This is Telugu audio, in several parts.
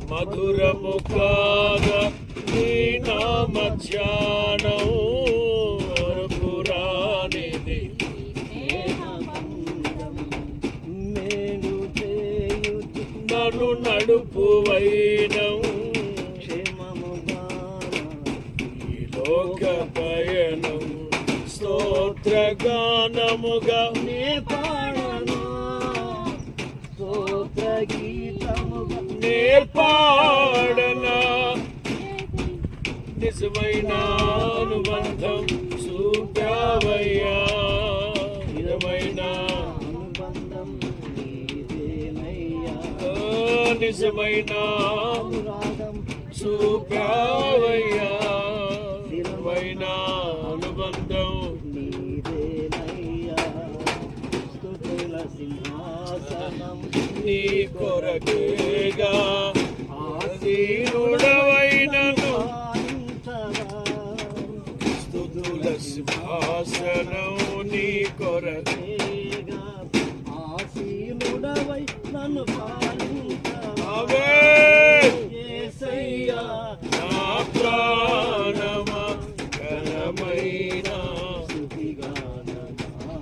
మధురము కాగా నీ నామ ధ్యానం పురాణిది నన్ను నడుపు వైనం ఈ లోక పయనం స్తోత్రగానముగా నే పాడను స్తోత్ర గీతముగా నే పాడనా నిజమైన అనుబంధం చూపావయ్యా నిజమైన అనుబంధం నిజమైన చూపావయ్యా నిజమైన అనుబంధం సింహాసనం నీ కొరకేగా ఆసీనుడవైనను స్తుతుల సింహాసనం నీ కొరకేగా ఆసీనుడవై నన్ను పాలించవే యేసయ్యా నా ప్రాణమా ఘనమైన స్తుతిగానమా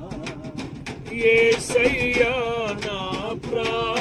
యేసయ్యా నా ప్రాణ